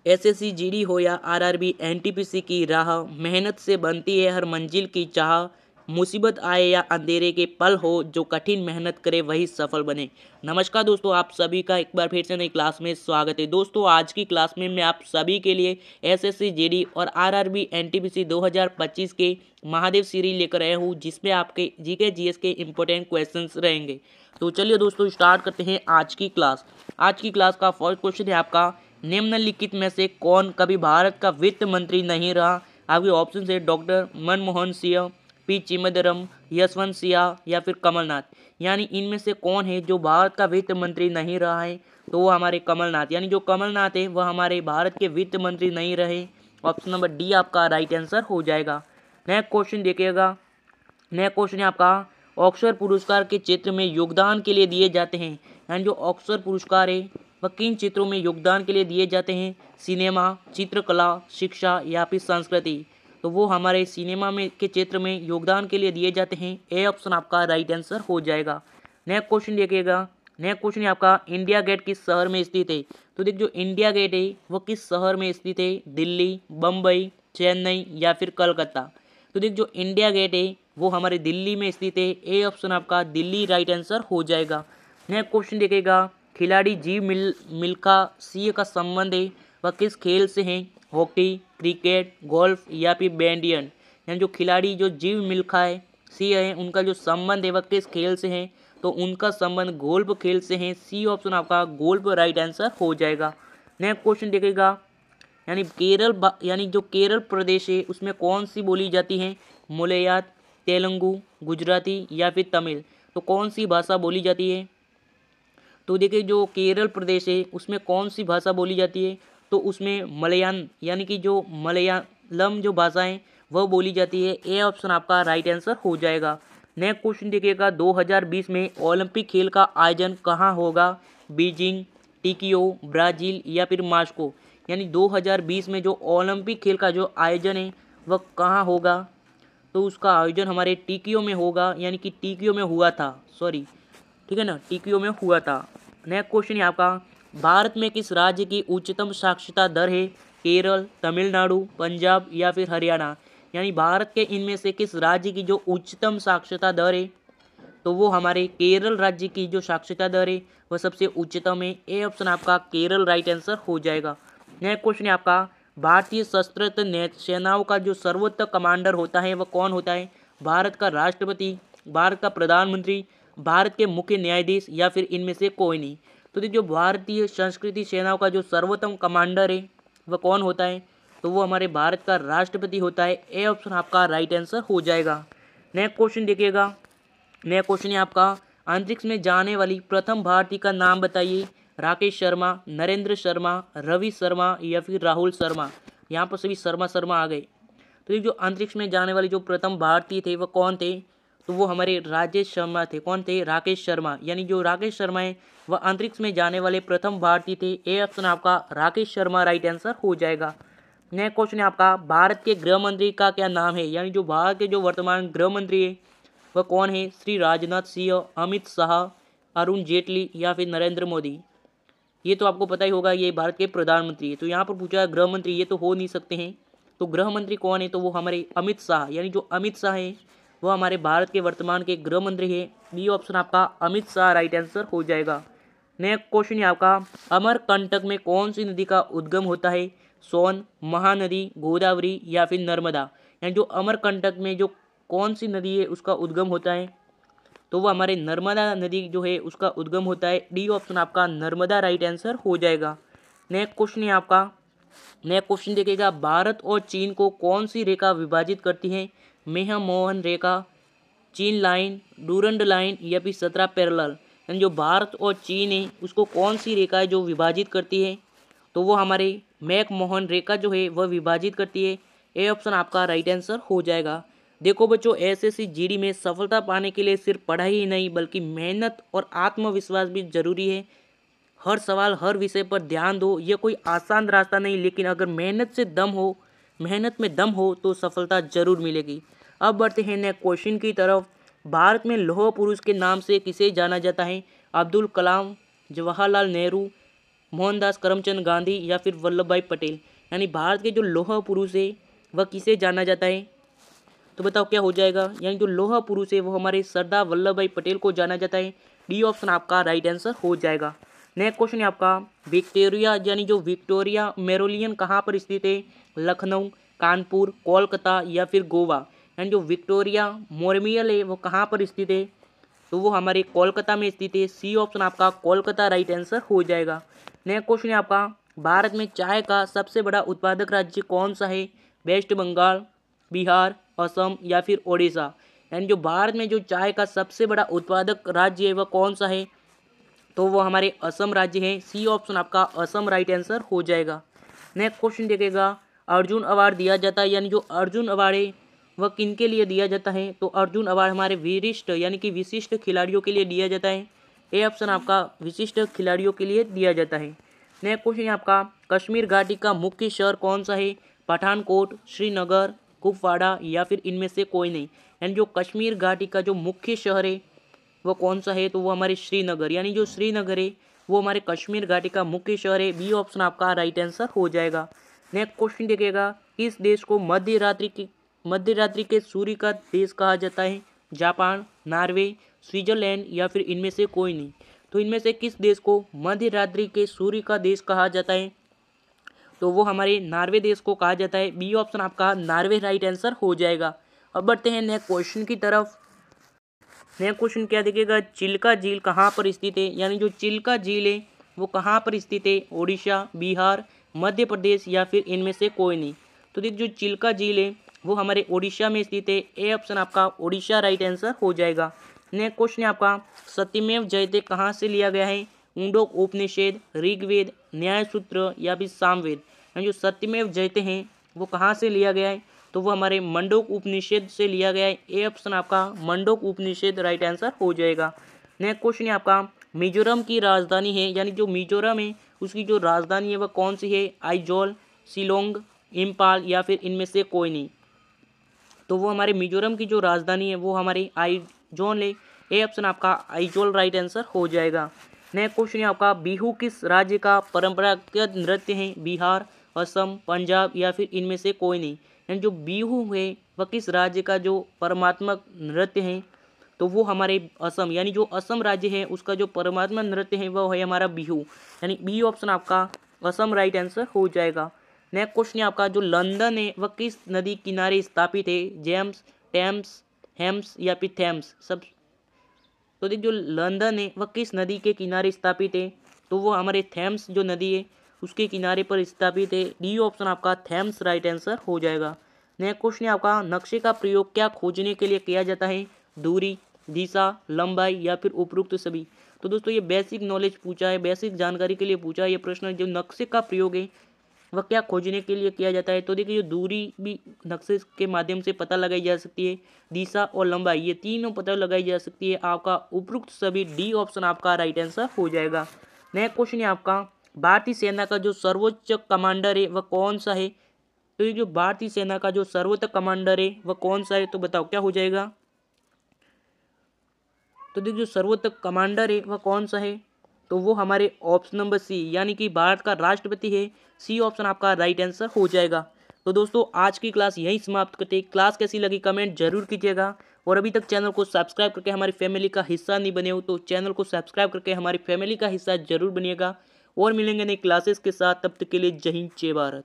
SSC GD हो या RRB NTPC की राह, मेहनत से बनती है हर मंजिल की चाह। मुसीबत आए या अंधेरे के पल हो, जो कठिन मेहनत करे वही सफल बने। नमस्कार दोस्तों, आप सभी का एक बार फिर से नई क्लास में स्वागत है। दोस्तों, आज की क्लास में मैं आप सभी के लिए एसएससी जीडी और आरआरबी एनटीपीसी 2025 के महादेव सीरीज लेकर आया हूँ, जिसमें आपके जीके जीएस के इंपॉर्टेंट क्वेश्चंस रहेंगे। तो चलिए दोस्तों, स्टार्ट करते हैं आज की क्लास। आज की क्लास का फर्स्ट क्वेश्चन है आपका, निम्नलिखित में से कौन कभी भारत का वित्त मंत्री नहीं रहा। आपके ऑप्शन है डॉक्टर मनमोहन सिंह, पी चिदम्बरम, यशवंत सिन्हा या फिर कमलनाथ। यानी इनमें से कौन है जो भारत का वित्त मंत्री नहीं रहा है, तो वो हमारे कमलनाथ, यानी जो कमलनाथ है वह हमारे भारत के वित्त मंत्री नहीं रहे। ऑप्शन नंबर डी आपका राइट आंसर हो जाएगा। नेक्स्ट क्वेश्चन देखिएगा। नेक्स्ट क्वेश्चन है आपका, ऑस्कर पुरस्कार के क्षेत्र में योगदान के लिए दिए जाते हैं। यानी जो ऑस्कर पुरस्कार है वह किन क्षेत्रों में योगदान के लिए दिए जाते हैं? सिनेमा, चित्रकला, शिक्षा या फिर संस्कृति। तो वो हमारे सिनेमा में के क्षेत्र में योगदान के लिए दिए जाते हैं। ए ऑप्शन आपका राइट आंसर हो जाएगा। नेक्स्ट क्वेश्चन देखिएगा। नेक्स्ट क्वेश्चन है आपका, इंडिया गेट किस शहर में स्थित है? तो देखिए, जो इंडिया गेट है वो किस शहर में स्थित है? दिल्ली, बम्बई, चेन्नई या फिर कलकत्ता। तो देखिए, जो इंडिया गेट है वो हमारे दिल्ली में स्थित है। ए ऑप्शन आपका दिल्ली राइट आंसर हो जाएगा। नेक्स्ट क्वेश्चन देखिएगा, खिलाड़ी जीव मिल्खा सिंह का संबंध है वह किस खेल से है? हॉकी, क्रिकेट, गोल्फ या फिर बैडमिंटन। यानी जो खिलाड़ी जो जीव मिल्खा है सिंह है, उनका जो संबंध है वह किस खेल से है? तो उनका संबंध गोल्फ खेल से है। सी ऑप्शन आपका गोल्फ राइट आंसर हो जाएगा। नेक्स्ट क्वेश्चन देखिएगा, यानी यानी जो केरल प्रदेश है उसमें कौन सी बोली जाती है? मलयालम, तेलुगु, गुजराती या फिर तमिल। तो कौन सी भाषा बोली जाती है? तो देखिए, जो केरल प्रदेश है उसमें कौन सी भाषा बोली जाती है? तो उसमें मलयालम, यानी कि जो मलयालम जो भाषा है वह बोली जाती है। ए ऑप्शन आपका राइट आंसर हो जाएगा। नेक्स्ट क्वेश्चन देखिएगा, 2020 में ओलंपिक खेल का आयोजन कहाँ होगा? बीजिंग, टोक्यो, ब्राज़ील या फिर मॉस्को। यानी 2020 में जो ओलंपिक खेल का जो आयोजन है वह कहाँ होगा? तो उसका आयोजन हमारे टोक्यो में होगा, यानी कि टोक्यो में हुआ था, सॉरी, ठीक है ना, टोक्यो में हुआ था। नेक्स्ट क्वेश्चन है आपका, भारत में किस राज्य की उच्चतम साक्षरता दर है? केरल, तमिलनाडु, पंजाब या फिर हरियाणा। यानी भारत के इनमें से किस राज्य की जो उच्चतम साक्षरता दर है? तो वो हमारे केरल राज्य की जो साक्षरता दर है वह सबसे उच्चतम है। ए ऑप्शन आपका केरल राइट आंसर हो जाएगा। नेक्स्ट क्वेश्चन है आपका, भारतीय सशस्त्र सेनाओं का जो सर्वोच्च कमांडर होता है वह कौन होता है? भारत का राष्ट्रपति, भारत का प्रधानमंत्री, भारत के मुख्य न्यायाधीश या फिर इनमें से कोई नहीं। तो देखिए, जो भारतीय संस्कृति सेनाओं का जो सर्वोत्तम कमांडर है वह कौन होता है? तो वो हमारे भारत का राष्ट्रपति होता है। ए ऑप्शन आपका राइट आंसर हो जाएगा। नेक्स्ट क्वेश्चन देखिएगा। नेक्स्ट क्वेश्चन है आपका, अंतरिक्ष में जाने वाली प्रथम भारतीय का नाम बताइए। राकेश शर्मा, नरेंद्र शर्मा, रवि शर्मा या फिर राहुल शर्मा। यहाँ पर सभी शर्मा शर्मा आ गए। तो ये जो अंतरिक्ष में जाने वाले जो प्रथम भारतीय थे वह कौन थे? तो वो हमारे राजेश शर्मा थे। कौन थे? राकेश शर्मा। यानी जो राकेश शर्मा है वह अंतरिक्ष में जाने वाले प्रथम भारतीय थे। ए ऑप्शन आपका राकेश शर्मा राइट आंसर हो जाएगा। नेक्स्ट क्वेश्चन है आपका, भारत के गृह मंत्री का क्या नाम है? यानी जो भारत के जो वर्तमान गृह मंत्री है वह कौन है? श्री राजनाथ सिंह, अमित शाह, अरुण जेटली या फिर नरेंद्र मोदी। ये तो आपको पता ही होगा, ये भारत के प्रधानमंत्री है। तो यहाँ पर पूछा गृह मंत्री, ये तो हो नहीं सकते हैं। तो गृह मंत्री कौन है? तो वो हमारे अमित शाह, यानी जो अमित शाह है वो हमारे भारत के वर्तमान के गृह मंत्री है। बी ऑप्शन आपका अमित शाह राइट आंसर हो जाएगा। नेक्स्ट क्वेश्चन है आपका, अमरकंटक में कौन सी नदी का उद्गम होता है? सोन, महानदी, गोदावरी या फिर नर्मदा। यानी जो अमरकंटक में जो कौन सी नदी है उसका उद्गम होता है? तो वो हमारे नर्मदा नदी जो है उसका उद्गम होता है। डी ऑप्शन आपका नर्मदा राइट आंसर हो जाएगा। नेक्स्ट क्वेश्चन है आपका। नेक्स्ट क्वेश्चन देखिएगा, भारत और चीन को कौन सी रेखा विभाजित करती है? मेहमोहन रेखा, चीन लाइन, डूरंड लाइन या फिर 17 पैरेलल। यानी जो भारत और चीन है उसको कौन सी रेखा है जो विभाजित करती है? तो वो हमारे मैकमोहन रेखा जो है वह विभाजित करती है। ए ऑप्शन आपका राइट आंसर हो जाएगा। देखो बच्चों, एसएससी जीडी में सफलता पाने के लिए सिर्फ पढ़ाई ही नहीं बल्कि मेहनत और आत्मविश्वास भी जरूरी है। हर सवाल, हर विषय पर ध्यान दो। ये कोई आसान रास्ता नहीं, लेकिन अगर मेहनत में दम हो तो सफलता जरूर मिलेगी। अब बढ़ते हैं नेक्स्ट क्वेश्चन की तरफ। भारत में लौह पुरुष के नाम से किसे जाना जाता है? अब्दुल कलाम, जवाहरलाल नेहरू, मोहनदास करमचंद गांधी या फिर वल्लभ भाई पटेल। यानी भारत के जो लौह पुरुष है वह किसे जाना जाता है, तो बताओ क्या हो जाएगा। यानी जो लौह पुरुष है वो हमारे सरदार वल्लभ भाई पटेल को जाना जाता है। डी ऑप्शन आपका राइट आंसर हो जाएगा। नेक्स्ट क्वेश्चन है आपका, विक्टोरिया यानी जो विक्टोरिया मेमोरियल कहाँ पर स्थित है, लखनऊ, कानपुर, कोलकाता या फिर गोवा। यानी जो विक्टोरिया मेमोरियल है वो कहाँ पर स्थित है, तो वो हमारे कोलकाता में स्थित है। सी ऑप्शन आपका कोलकाता राइट आंसर हो जाएगा। नेक्स्ट क्वेश्चन है आपका, भारत में चाय का सबसे बड़ा उत्पादक राज्य कौन सा है, वेस्ट बंगाल, बिहार, असम या फिर ओडिशा। यानी जो भारत में जो चाय का सबसे बड़ा उत्पादक राज्य है वह कौन सा है, तो वो हमारे असम राज्य है। सी ऑप्शन आपका असम राइट आंसर हो जाएगा। नेक्स्ट क्वेश्चन देखेगा, अर्जुन अवार्ड दिया जाता है, यानी जो अर्जुन अवार्ड है वह किन के लिए दिया जाता है, तो अर्जुन अवार्ड हमारे विशिष्ट यानी कि विशिष्ट खिलाड़ियों के लिए दिया जाता है। ए ऑप्शन आपका विशिष्ट खिलाड़ियों के लिए दिया जाता है। नेक्स्ट क्वेश्चन है आपका, कश्मीर घाटी का मुख्य शहर कौन सा है, पठानकोट, श्रीनगर, कुपवाड़ा या फिर इनमें से कोई नहीं। यानी जो कश्मीर घाटी का जो मुख्य शहर है वो कौन सा है, तो वो हमारे श्रीनगर, यानी जो श्रीनगर है वो हमारे कश्मीर घाटी का मुख्य शहर है। बी ऑप्शन आपका राइट आंसर हो जाएगा। नेक्स्ट क्वेश्चन देखिएगा, किस देश को मध्य रात्रि के सूर्य का देश कहा जाता है, जापान, नॉर्वे, स्विट्जरलैंड या फिर इनमें से कोई नहीं। तो इनमें से किस देश को मध्य रात्रि के सूर्य का देश कहा जाता है, तो वो हमारे नॉर्वे देश को कहा जाता है। बी ऑप्शन आपका नॉर्वे राइट आंसर हो जाएगा। अब बढ़ते हैं नेक्स्ट क्वेश्चन की तरफ। नेक्स्ट क्वेश्चन क्या देखिएगा, चिल्का झील कहाँ पर स्थित है, यानी जो चिल्का झील है वो कहाँ पर स्थित है, ओडिशा, बिहार, मध्य प्रदेश या फिर इनमें से कोई नहीं। तो देखिए जो चिल्का झील है वो हमारे ओडिशा में स्थित है। ए ऑप्शन आपका ओडिशा राइट आंसर हो जाएगा। नेक्स्ट क्वेश्चन है आपका, सत्यमेव जयते कहाँ से लिया गया है, मुंडक उपनिषद, ऋग्वेद, न्याय सूत्र या फिर सामवेद। यानी जो सत्यमेव जयते हैं वो कहाँ से लिया गया है, तो वो हमारे मंडोक उपनिषद से लिया गया है। ए ऑप्शन आपका मंडोक उपनिषद राइट आंसर हो जाएगा। नेक्स्ट क्वेश्चन है आपका, मिजोरम की राजधानी है, यानी जो मिजोरम है उसकी जो राजधानी है वह कौन सी है, आइजोल, शिलोंग, इम्फाल या फिर इनमें से कोई नहीं। तो वो हमारे मिजोरम की जो राजधानी है वो हमारी आइजोल है। ए ऑप्शन आपका आइजोल राइट आंसर हो जाएगा। नेक्स्ट क्वेश्चन है आपका, बिहू किस राज्य का परंपरागत नृत्य है, बिहार, असम, पंजाब या फिर इनमें से कोई नहीं। यानी जो बिहू है वह किस राज्य का जो परमात्मक नृत्य है, तो वो हमारे असम, यानी जो असम राज्य है उसका जो परमात्मा नृत्य है वह है हमारा बिहू। यानी बी ऑप्शन आपका असम राइट आंसर हो जाएगा। नेक्स्ट क्वेश्चन है आपका, जो लंदन है वह किस नदी किनारे स्थापित है, जेम्स, टेम्स, हेम्स या फिर थेम्स सब। तो देखिए जो लंदन है वह किस नदी के किनारे स्थापित है, तो वो हमारे थेम्स जो नदी है उसके किनारे पर स्थापित है। डी ऑप्शन आपका थेम्स राइट आंसर हो जाएगा। नेक्स्ट क्वेश्चन है आपका, नक्शे का प्रयोग क्या खोजने के लिए किया जाता है, दूरी, दिशा, लंबाई या फिर उपरोक्त सभी। तो दोस्तों ये बेसिक नॉलेज पूछा है, बेसिक जानकारी के लिए पूछा है ये प्रश्न। जो नक्शे का प्रयोग है वह क्या खोजने के लिए किया जाता है, तो देखिए जो दूरी भी नक्शे के माध्यम से पता लगाई जा सकती है, दिशा और लंबाई ये तीनों पता लगाई जा सकती है। आपका उपरोक्त सभी, डी ऑप्शन आपका राइट आंसर हो जाएगा। नेक्स्ट क्वेश्चन है आपका, भारतीय सेना का जो सर्वोच्च कमांडर है वह कौन सा है, तो ये जो भारतीय सेना का जो सर्वोच्च कमांडर है वह कौन सा है, तो बताओ क्या हो जाएगा। तो देखिए जो सर्वोच्च कमांडर है वह कौन सा है, तो वो हमारे ऑप्शन नंबर सी यानी कि भारत का राष्ट्रपति है। सी ऑप्शन आपका राइट आंसर हो जाएगा। तो दोस्तों आज की क्लास यहीं समाप्त करते हैं। क्लास कैसी लगी कमेंट जरूर कीजिएगा, और अभी तक चैनल को सब्सक्राइब करके हमारी फैमिली का हिस्सा नहीं बने हो तो चैनल को सब्सक्राइब करके हमारी फैमिली का हिस्सा जरूर बनिएगा। और मिलेंगे नई क्लासेस के साथ, तब तक के लिए जय हिंद जय भारत।